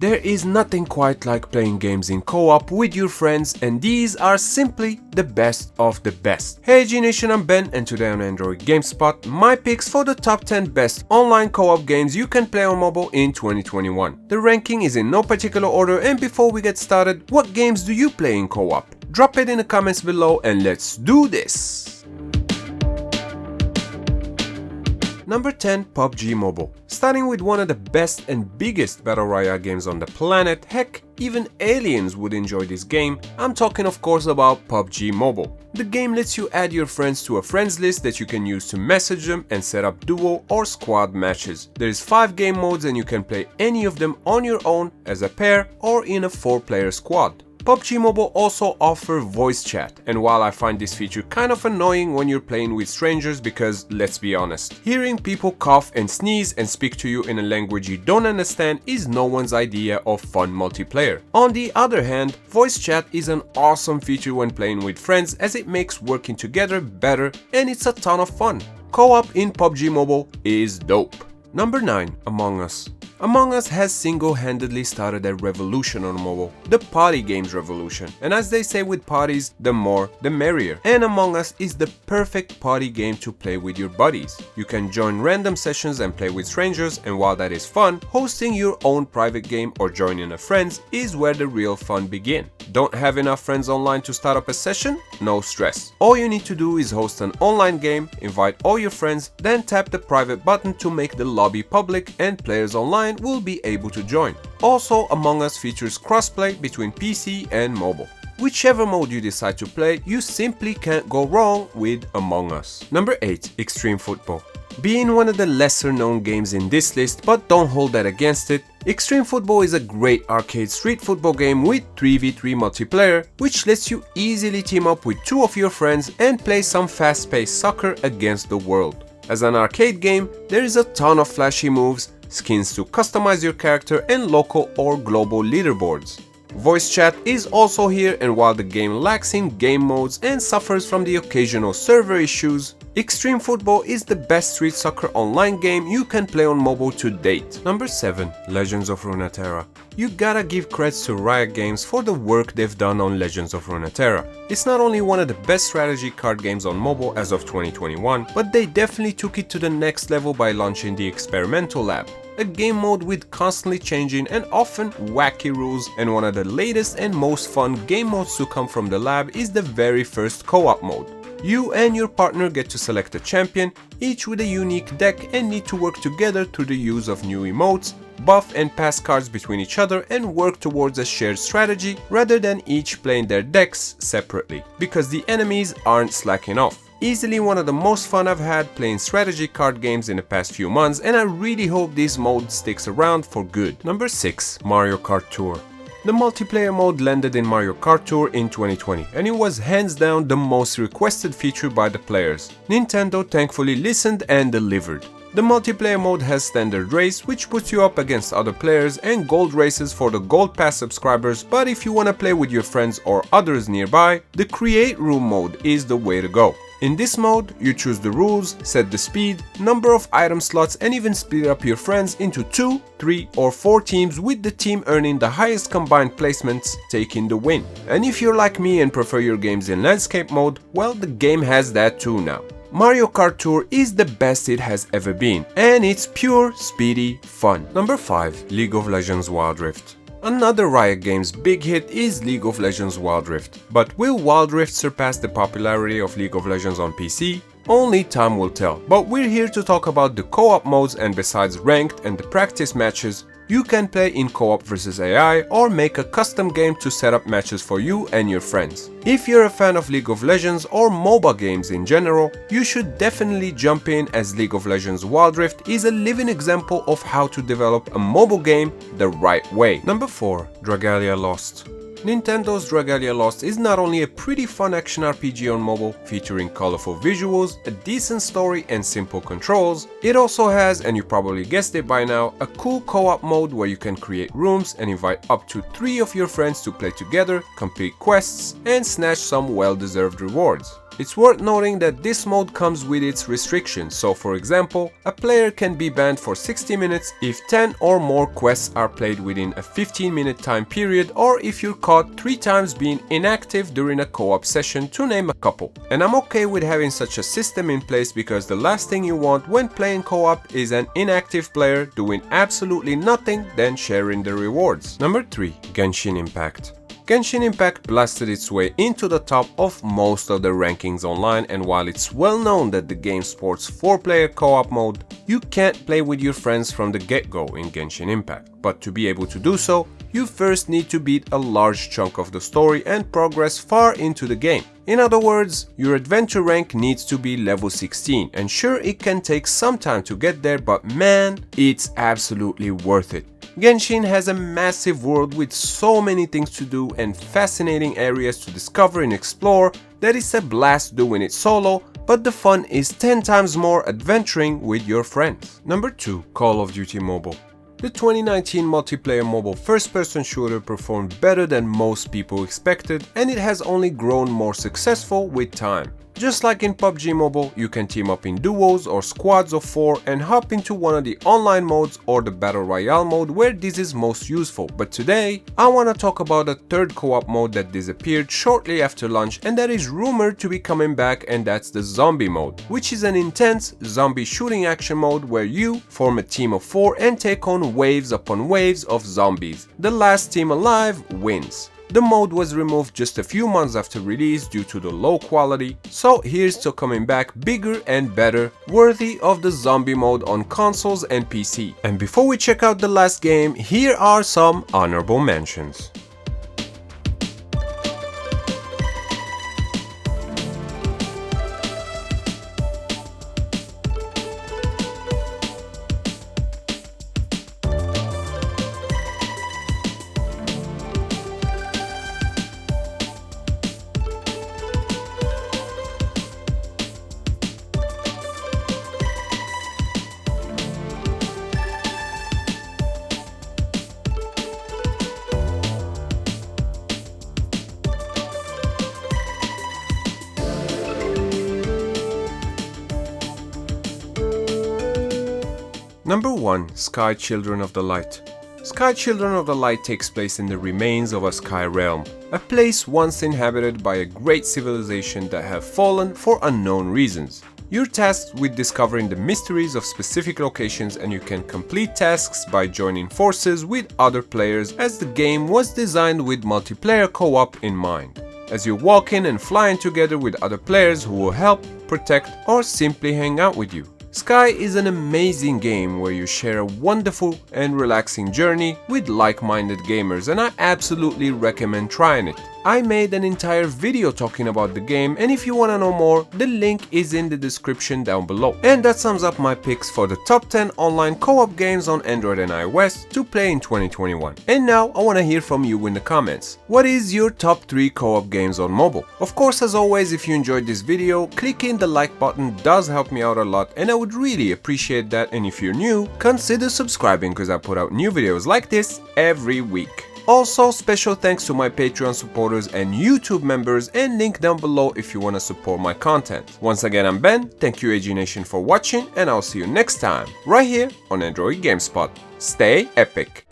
There is nothing quite like playing games in co-op with your friends, and these are simply the best of the best. Hey G Nation, I'm Ben, and today on Android GameSpot, my picks for the top 10 best online co-op games you can play on mobile in 2021. The ranking is in no particular order, and before we get started, what games do you play in co-op? Drop it in the comments below and let's do this! Number 10, PUBG Mobile. Starting with one of the best and biggest battle royale games on the planet, heck, even aliens would enjoy this game. I'm talking of course about PUBG Mobile. The game lets you add your friends to a friends list that you can use to message them and set up duo or squad matches. There's 5 game modes and you can play any of them on your own, as a pair, or in a 4-player squad. PUBG Mobile also offers voice chat, and while I find this feature kind of annoying when you're playing with strangers because, let's be honest, hearing people cough and sneeze and speak to you in a language you don't understand is no one's idea of fun multiplayer. On the other hand, voice chat is an awesome feature when playing with friends, as it makes working together better and it's a ton of fun. Co-op in PUBG Mobile is dope. Number 9, Among Us. Among Us has single-handedly started a revolution on mobile, the party games revolution. And as they say with parties, the more the merrier. And Among Us is the perfect party game to play with your buddies. You can join random sessions and play with strangers, and while that is fun, hosting your own private game or joining a friend's is where the real fun begins. Don't have enough friends online to start up a session? No stress. All you need to do is host an online game, invite all your friends, then tap the private button to make the lobby public, and players online will be able to join. Also, Among Us features crossplay between PC and mobile. Whichever mode you decide to play, you simply can't go wrong with Among Us. Number 8, Extreme Football. Being one of the lesser known games in this list, but don't hold that against it, Extreme Football is a great arcade street football game with 3v3 multiplayer, which lets you easily team up with 2 of your friends and play some fast-paced soccer against the world. As an arcade game, there is a ton of flashy moves, skins to customize your character, and local or global leaderboards. Voice chat is also here, and while the game lacks in game modes and suffers from the occasional server issues, Extreme Football is the best street soccer online game you can play on mobile to date. Number 7, Legends of Runeterra. You gotta give credits to Riot Games for the work they've done on Legends of Runeterra. It's not only one of the best strategy card games on mobile as of 2021, but they definitely took it to the next level by launching the Experimental Lab, a game mode with constantly changing and often wacky rules, and one of the latest and most fun game modes to come from the lab is the very first co-op mode. You and your partner get to select a champion, each with a unique deck, and need to work together through the use of new emotes, buff and pass cards between each other, and work towards a shared strategy rather than each playing their decks separately, because the enemies aren't slacking off. Easily one of the most fun I've had playing strategy card games in the past few months, and I really hope this mode sticks around for good. Number 6, Mario Kart Tour. The multiplayer mode landed in Mario Kart Tour in 2020, and it was hands down the most requested feature by the players. Nintendo thankfully listened and delivered. The multiplayer mode has standard race, which puts you up against other players, and gold races for the Gold Pass subscribers, but if you wanna play with your friends or others nearby, the Create Room mode is the way to go. In this mode, you choose the rules, set the speed, number of item slots, and even split up your friends into 2, 3, or 4 teams, with the team earning the highest combined placements taking the win. And if you're like me and prefer your games in landscape mode, well, the game has that too now. Mario Kart Tour is the best it has ever been, and it's pure, speedy fun. Number 5, League of Legends Wild Rift. Another Riot Games big hit is League of Legends Wild Rift. But will Wild Rift surpass the popularity of League of Legends on PC? Only time will tell. But we're here to talk about the co-op modes, and besides ranked and the practice matches, you can play in co-op versus AI or make a custom game to set up matches for you and your friends. If you're a fan of League of Legends or MOBA games in general, you should definitely jump in, as League of Legends Wild Rift is a living example of how to develop a mobile game the right way. Number 4, Dragalia Lost. Nintendo's Dragalia Lost is not only a pretty fun action RPG on mobile, featuring colorful visuals, a decent story, and simple controls, it also has, and you probably guessed it by now, a cool co-op mode where you can create rooms and invite up to 3 of your friends to play together, complete quests, and snatch some well-deserved rewards. It's worth noting that this mode comes with its restrictions, so for example, a player can be banned for 60 minutes if 10 or more quests are played within a 15-minute time period, or if you're caught 3 times being inactive during a co-op session, to name a couple. And I'm okay with having such a system in place because the last thing you want when playing co-op is an inactive player doing absolutely nothing then sharing the rewards. Number 3. Genshin Impact. Genshin Impact blasted its way into the top of most of the rankings online, and while it's well known that the game sports 4-player co-op mode, you can't play with your friends from the get-go in Genshin Impact. But to be able to do so, you first need to beat a large chunk of the story and progress far into the game. In other words, your adventure rank needs to be level 16, and sure, it can take some time to get there, but man, it's absolutely worth it. Genshin has a massive world with so many things to do and fascinating areas to discover and explore that it's a blast doing it solo, but the fun is 10 times more adventuring with your friends. Number 2. Call of Duty Mobile. The 2019 multiplayer mobile first-person shooter performed better than most people expected, and it has only grown more successful with time. Just like in PUBG Mobile, you can team up in duos or squads of 4 and hop into one of the online modes or the Battle Royale mode where this is most useful. But today, I want to talk about a third co-op mode that disappeared shortly after launch and that is rumored to be coming back, and that's the Zombie mode, which is an intense zombie shooting action mode where you form a team of 4 and take on waves upon waves of zombies. The last team alive wins. The mode was removed just a few months after release due to the low quality, so here's to coming back bigger and better, worthy of the zombie mode on consoles and PC. And before we check out the last game, here are some honorable mentions. Number 1. Sky Children of the Light. Sky Children of the Light takes place in the remains of a sky realm, a place once inhabited by a great civilization that have fallen for unknown reasons. You're tasked with discovering the mysteries of specific locations, and you can complete tasks by joining forces with other players, as the game was designed with multiplayer co-op in mind, as you walk in and fly in together with other players who will help, protect, or simply hang out with you. Sky is an amazing game where you share a wonderful and relaxing journey with like-minded gamers, and I absolutely recommend trying it. I made an entire video talking about the game, and if you want to know more, the link is in the description down below. And that sums up my picks for the top 10 online co-op games on Android and iOS to play in 2021. And now I want to hear from you in the comments. What is your top 3 co-op games on mobile? Of course, as always, if you enjoyed this video, clicking the like button does help me out a lot, and I would really appreciate that. And if you're new, consider subscribing because I put out new videos like this every week. Also, special thanks to my Patreon supporters and YouTube members, and link down below if you want to support my content. Once again, I'm Ben, thank you AG Nation for watching, and I'll see you next time, right here on Android GameSpot. Stay epic!